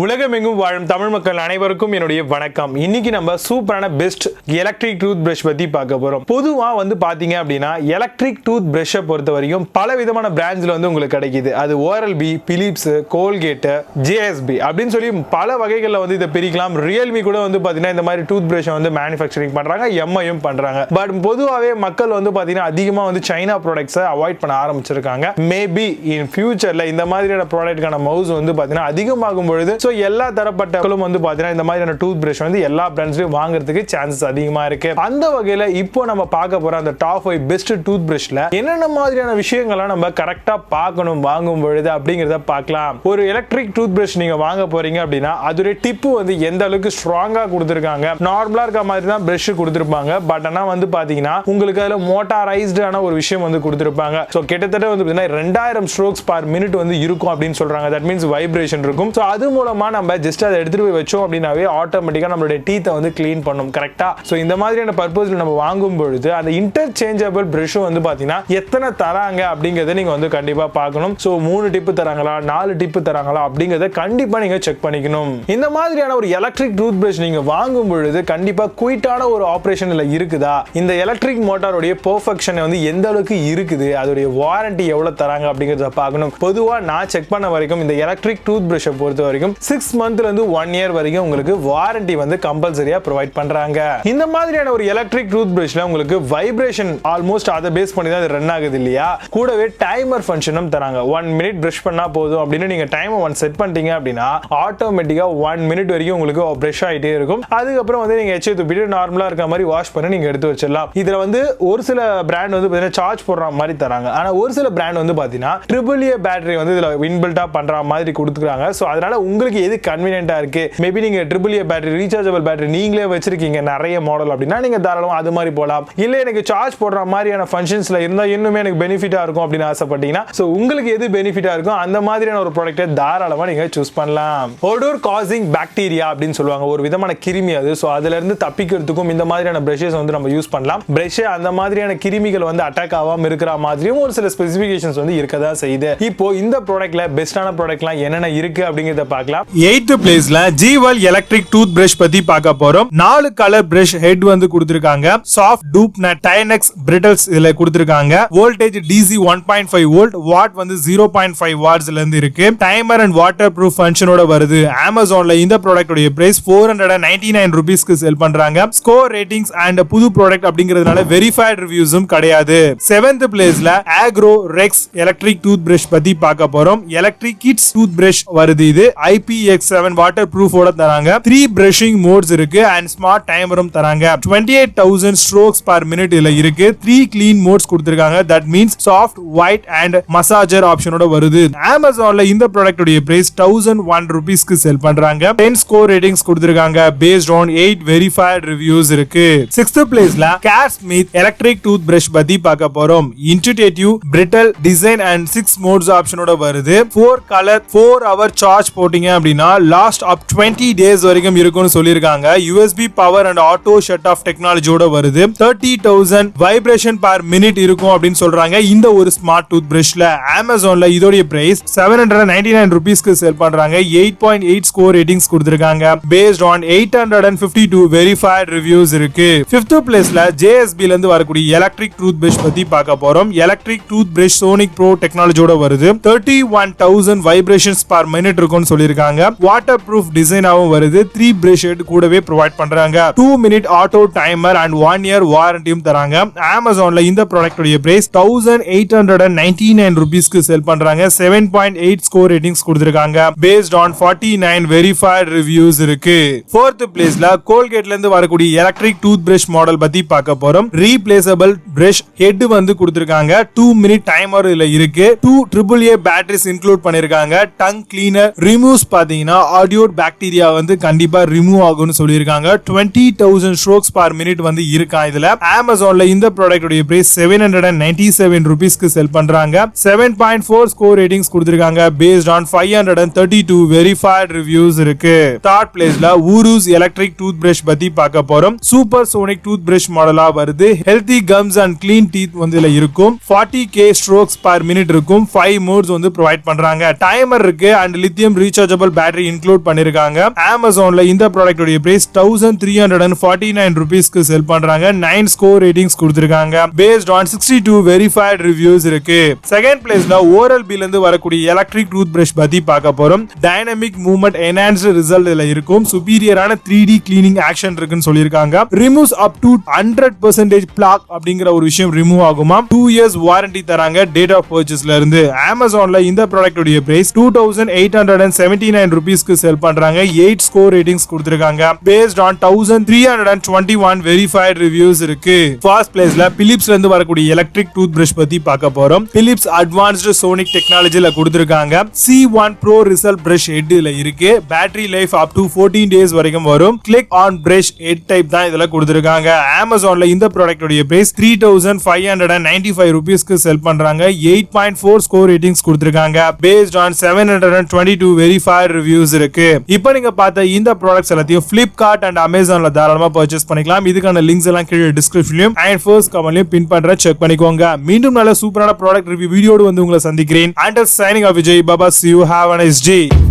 உலகமெங்கும் வாழும் தமிழ் மக்கள் அனைவருக்கும் என்னுடைய வணக்கம். இன்னைக்கு நம்ம சூப்பரான பெஸ்ட் எலக்ட்ரிக் டூத் பிரஷ் பத்தி பார்க்க போறோம். பொதுவா பாத்தீங்க அப்படின்னா எலக்ட்ரிக் டூத் பிரஷை பொறுத்த வரைக்கும் பல விதமான பிராண்ட்ஸ்ல உங்களுக்கு கிடைக்குது. அது ஓரல்பி, பிலிப்ஸ், கோல்கேட், ஜேஎஸ்பி அப்படின்னு சொல்லி பல வகைகள்ல இதை பிரிக்கலாம். ரியல்மி கூட பாத்தீங்கன்னா இந்த மாதிரி டூத் பிரஷை மேனுஃபேக்சரிங் பண்றாங்க, எம்ஐயும் பண்றாங்க. பட் பொதுவாகவே மக்கள் பாத்தீங்கன்னா அதிகமா சைனா ப்ராடக்ட்ஸை அவாய்ட் பண்ண ஆரம்பிச்சிருக்காங்க. மேபி இன் ஃபியூச்சர்ல இந்த மாதிரியான ப்ராடக்ட்கான மவுஸ் பாத்தீங்கன்னா அதிகமாகும் பொழுது எல்லா தரப்பட்டவர்களும் பாத்தீங்கன்னா இந்த மாதிரியான டூத் பிரஷ் எல்லா பிராண்ட்ஸ்லயும் வாங்குறதுக்கு சான்சஸ் அதிகமா இருக்கு. அந்த வகையில இப்போ நம்ம பார்க்க போற அந்த டாப் 5 பெஸ்ட் டூத் பிரஷ்ல என்னென்ன மாதிரியான விஷயங்களை நம்ம கரெக்டா பார்க்கணும் வாங்கும் பொழுது அப்படிங்கறத பார்க்கலாம். ஒரு எலக்ட்ரிக் டூத் பிரஷ் நீங்க வாங்க போறீங்க அப்படின்னா அதோட டிப்பு எந்த அளவுக்கு ஸ்ட்ராங்கா கொடுத்திருக்காங்க. நார்மலா இருக்க மாதிரி தான் பிரஷ் கொடுத்திருப்பாங்க. பட் ஆனா பாத்தீங்கன்னா உங்களுக்கு அதுல மோட்டாரைஸ்டான ஒரு விஷயம் கொடுத்திருப்பாங்க. சோ கிட்டத்தட்ட பாத்தீங்கன்னா 2000 ஸ்ட்ரோக்ஸ் பர் மினிட் இருக்கும் அப்படின்னு சொல்றாங்க. தட் மீன்ஸ் வைப்ரேஷன் இருக்கும். சோ அது மூலமா நம்ம ஜஸ்ட் அதை எடுத்துட்டு போய் வச்சோம் அப்படினாவே ஆட்டோமேட்டிக்கா நம்மளுடைய டீத்தை க்ளீன் பண்ணும். கரெக்ட்டா? சோ இந்த மாதிரியான பர்பஸ்ல நம்ம வாங்கும் பொழுது அந்த இன்டர்சேஞ்சபிள் பிரஷ் பாத்தீங்கன்னா எத்தனை தராங்க அப்படிங்கறத நீங்க கண்டிப்பா பார்க்கணும். சோ 3 டிப் தராங்களா, 4 டிப் தராங்களா அப்படிங்கறத கண்டிப்பா நீங்க செக் பண்ணிக்கணும். இந்த மாதிரியான ஒரு எலக்ட்ரிக் டூத் பிரஷ் நீங்க வாங்கும் பொழுது கண்டிப்பா குயிட்டான ஒரு ஆபரேஷன்ல இருக்குதா, இந்த எலக்ட்ரிக் மோட்டாரோட பெர்ஃபெக்ஷன் எந்த அளவுக்கு இருக்குது, அதோட வாரண்டி எவ்வளவு தராங்க அப்படிங்கறத பார்க்கணும். பொதுவா நான் செக் பண்ண வரைக்கும் இந்த எலக்ட்ரிக் டூத் பிரஷை பொறுத்த வரைக்கும் 6 மந்த்ல இருந்து 1 இயர் வரைக்கும் உங்களுக்கு வாரண்டி கம்பல்சரியா ப்ரொவைட் பண்றாங்க. இந்த மாதிரியான ஒரு எலக்ட்ரிக் டூத் பிரஷ்ல உங்களுக்கு வைப்ரேஷன் ஆல்மோஸ்ட் அதை பேஸ் பண்ணி தான் ரன் ஆகுது இல்லையா. கூடவே டைமர் ஃபங்க்ஷனும் தராங்க. 1 மினிட் பிரஷ் பண்ணா போதும் அப்படின்னு நீங்க டைமை செட் பண்ணிட்டீங்க அப்படின்னா ஆட்டோமேட்டிக்கா 1 மினிட் வரைக்கும் உங்களுக்கு பிரஷ் ஆயிட்டே இருக்கும். அதுக்கப்புறம் நீங்க எச்சை துப்பிட்டு நார்மலா இருக்க மாதிரி வாஷ் பண்ணி நீங்க எடுத்து வச்சிடலாம். இதுல ஒரு சில பிராண்ட் பாத்தீங்கன்னா சார்ஜ் போடுற மாதிரி தராங்க. ஆனா ஒரு சில பிராண்ட் பாத்தீங்கன்னா AAA பேட்டரி இதுல இன்பில்ட்டா பண்ற மாதிரி கொடுத்துறாங்க. சோ அதனால உங்களுக்கு எது கன்வீனியன்ட்டா இருக்கு, மேபி நீங்க AAA பேட்டரி, ரீசார்ஜபிள் பேட்டரி நீங்களே வச்சிருக்கீங்க நிறைய மாடல் அப்படின்னா நீங்க தாராளமா அது மாதிரி போலாம். இல்ல எனக்கு சார்ஜ் போடுற மாதிரியான ஃபங்க்ஷன்ஸ்ல இருந்தா இன்னுமே எனக்கு பெனிஃபிட்டா இருக்கும் அப்படின்னு ஆசைப்பட்டீங்கன்னா சோ உங்களுக்கு எது பெனிஃபிட்டா இருக்கும் அந்த மாதிரியான ஒரு ப்ராடக்ட்டை தாராளமா நீங்க சூஸ் பண்ணலாம். ஓடோர் காசிங் பாக்டீரியா அப்படின்னு சொல்லுவாங்க, ஒரு விதமான கிருமி அது. சோ அதுல இருந்து தப்பிக்கிறதுக்கும் இந்த மாதிரியான பிரஷஸ் நம்ம யூஸ் பண்ணலாம். பிரஷ் அந்த மாதிரியான கிருமிகள் அட்டாக் ஆகாம இருக்கிற மாதிரியும் ஒரு சில ஸ்பெசிஃபிகேஷன்ஸ் இருக்கதா செய்யுது. இப்போ இந்த ப்ராடக்ட்ல பெஸ்டான ப்ராடக்ட்லாம் என்னென்ன இருக்கு அப்படிங்கறத பார்க்கலாம். 8th பிளேஸ்ல JEVAL எலக்ட்ரிக் டூத் பிரஷ் பத்தி பார்க்க போறோம். 4 கலர் பிரஷ் ஹெட் கொடுத்திருக்காங்க. சாஃப்ட் டூப் நட் டைனெக்ஸ் பிரிட்டல்ஸ் இதுல கொடுத்திருக்காங்க. வோல்டேஜ் DC 1.5 வோல்ட், வாட் 0.5 வாட்ஸ்ல இருந்து இருக்கு. டைமர் அண்ட் வாட்டர் ப்ரூஃப் ஃபங்க்ஷனோட வருது. Amazonல இந்த ப்ராடக்ட் உடைய பிரைஸ் 499 ரூபீஸ்க்கு செல் பண்றாங்க. ஸ்கோர் ரேட்டிங்ஸ் அண்ட் புது ப்ராடக்ட் அப்படிங்கிறதுனால வெரிஃபைட் ரிவ்யூஸும் கிடையாது. 7th பிளேஸ்ல AGARO Rex electric tooth brush பத்தி பார்க்க போறோம். எலக்ட்ரிக் கிட்ஸ் டூத் பிரஷ் வருது. இது IPX7 வாட்டர் ப்ரூஃபோட தராங்க. 3 பிரஷிங் மோட்ஸ் இருக்கு அண்ட் ஸ்மார்ட் டைமரும் தராங்க. 28,000 ஸ்ட்ரோக்ஸ் பர் மினிட் இதுல இருக்கு. 3 கிளீன் மோட்ஸ் கொடுத்திருக்காங்க. That means soft, white and massager ஆப்ஷனோட வருது. Amazonல இந்த ப்ராடக்ட் உடைய பிரைஸ் 1001 ரூபீஸ்க்கு செல் பண்றாங்க. 10 ஸ்கோர் ரேட்டிங்ஸ் கொடுத்திருக்காங்க. பேஸ்ட் ஆன் 8 வெரிஃபைட் ரிவ்யூஸ் இருக்கு. 6th பிளேஸ்ல Caresmith எலக்ட்ரிக் டூத் பிரஷ் பத்தி பார்க்க போறோம். Intuitive, brittle design and 6 modes ஆப்ஷனோட வருது. 4 கலர், 4 hour சார்ஜ் போட்டீங்க அப்படின்னா லாஸ்ட் அப் 20 டேஸ் வரைக்கும் இருக்கும்னு சொல்லிருக்காங்க. USB power and auto shut off டெக்னாலஜியோட வருது. 30,000 வைப்ரேஷன் பர் மினிட் இருக்கும் அப்படின்னு சொல்றாங்க இந்த ஒரு ஸ்மார்ட் டூத் பிரஷ்ல. Amazonல இதோட பிரைஸ் 799 ரூபீஸ்க்கு செல் பண்றாங்க. 8.8 ஸ்கோர் ரேட்டிங்ஸ் கொடுத்திருக்காங்க. பேஸ்ட் ஆன் 852 வெரிஃபைட் ரிவ்யூஸ் இருக்கு. 5th பிளேஸ்ல JSB ல இருந்து வரக்கூடிய எலக்ட்ரிக் டூத் பிரஷ் பத்தி பார்க்க போறோம். Electric tooth brush sonic pro டெக்னாலஜியோட வருது. 31,000 வைப்ரேஷன்ஸ் பர் மினிட் இருக்கும்னு சொல்லிருக்காங்க. வாட்டர் ப்ரூஃப் டிசைனாவும் வருது. 3 பிரஷ் ஹெட் கூடவே ப்ரொவைட் பண்றாங்க. 2 minute auto timer and 1 year வாரண்டியும் தராங்க. Amazonல இந்த ப்ராடக்ட் உடைய பிரைஸ் 1899 ரூபீஸ்க்கு செல் பண்றாங்க. 7.8 ஸ்கோர் ரேட்டிங்ஸ் கொடுத்திருக்காங்க. பேஸ்ட் ஆன் 49 வெரிஃபைட் ரிவ்யூஸ் இருக்கு. 4th பிளேஸ்ல கோல்கேட்ல இருந்து வரக்கூடிய எலக்ட்ரிக் டூத் பிரஷ் மாடல் பத்தி பார்க்க போறோம். ரீப்ளேசபிள் பிரஷ் ஹெட் கொடுத்திருக்காங்க. 2 மினிட் டைமர் இதுல இருக்கு. 2 AAA பேட்டரிஸ் இன்க்ளூட் பண்ணிருக்காங்க. டங் கிளீனர் ரிமூவ்ஸ் பாத்தீங்கன்னா ஆடியோ பாக்டீரியா கண்டிப்பா ரிமூவ் ஆகும்னு சொல்லிருக்காங்க. 20,000 ஸ்ட்ரோக்ஸ் பர் மினிட் இருக்கா இதுல. Amazonல இந்த ப்ராடக்ட் உடைய பிரைஸ் 797 ரூபீஸ்க்கு செல் பண்றாங்க. 7.4 ஸ்கோர் ரேட்டிங்ஸ் கொடுத்திருக்காங்க. பேஸ்ட் ஆன் 532 வெரிஃபைட் ரிவ்யூஸ் இருக்கு. 3rd பிளேஸ்ல Wurze எலக்ட்ரிக் டூத் பிரஷ் பத்தி பார்க்க போறோம். சூப்பர் சோனிக் டூத் பிரஷ் மாடலா வருது. Healthy comes and clean teeth இதுல இருக்கும். 40k ஸ்ட்ரோக்ஸ் பர் மினிட் இருக்கும். 5 மோட்ஸ் ப்ரொவைட் பண்றாங்க. டைமர் இருக்கு and lithium rechargeable JEVAL battery include பண்ணிருக்காங்க. Amazonல இந்த ப்ராடக்ட் உடைய பிரைஸ் 1349 rupeesக்கு செல் பண்றாங்க. 9 ஸ்கோர் ரேட்டிங்ஸ் கொடுத்திருக்காங்க. based on 62 verified reviews இருக்கு. செகண்ட் பிளேஸ்ல Oral-B ல இருந்து வரக்கூடிய எலக்ட்ரிக் டூத் பிரஷ் பத்தி பார்க்க போறோம். டைனமிக் மூவ்மெண்ட் என்ஹான்ஸ்டு ரிசல்ட் இதுல இருக்கும். சுப்பீரியரான 3D கிளீனிங் ஆக்ஷன் இருக்குன்னு சொல்லிருக்காங்க. ரிமூவ்ஸ் அப் டு 100% plaque அப்படிங்கிற ஒரு விஷயம் ரிமூவ் ஆகுமா. 2 years வாரண்டி தராங்க டேட் ஆஃப் பர்ச்சேஸ்ல இருந்து. Amazonல இந்த ப்ராடக்ட் உடைய பிரைஸ் 2879 rupeesக்கு செல் பண்றாங்க. 8 ஸ்கோர் ரேட்டிங்ஸ் கொடுத்திருக்காங்க. based on 1321 verified reviews இருக்கு. ஃபர்ஸ்ட் பிளேஸ்ல பிலிப்ஸ்ல இருந்து வரக்கூடிய எலக்ட்ரிக் டூத் பிரஷ் பத்தி பார்க்க போறோம். பிலிப்ஸ் அட்வான்ஸ்டு சோனிக் டெக்னாலஜில கொடுத்திருக்காங்க. C1 ProResults பிரஷ் ஹெட்ல இருக்கு. Battery life up to 14 days வரைக்கும் வரும். Click on brush head type தான் இதுல கொடுத்திருக்காங்க. Amazonல இந்த ப்ராடக்ட் உடைய பிரைஸ் 3595 rupeesக்கு செல் பண்றாங்க. 8.4 ஸ்கோர் ரேட்டிங்ஸ் கொடுத்திருக்காங்க. based on 722 verified reviews இருக்கு. இப்போ நீங்க பார்த்த இந்த ப்ராடக்ட்ஸ் எல்லாத்தையும் Flipkart and Amazonல தாராளமா பர்ச்சேஸ் பண்ணிக்கலாம். இதுக்கான லிங்க்ஸ் எல்லாம் கீழே டிஸ்கிரிப்ஷன்லயும் and first கமெண்ட்லயும் பின் பண்ற செக் பண்ணிக்கோங்க. மீண்டும் நல்ல சூப்பரான ப்ராடக்ட் ரிவ்யூ வீடியோடு வந்து உங்களை சந்திக்கிறேன். Until signing off, Vijay, bye bye, see you, have a nice day.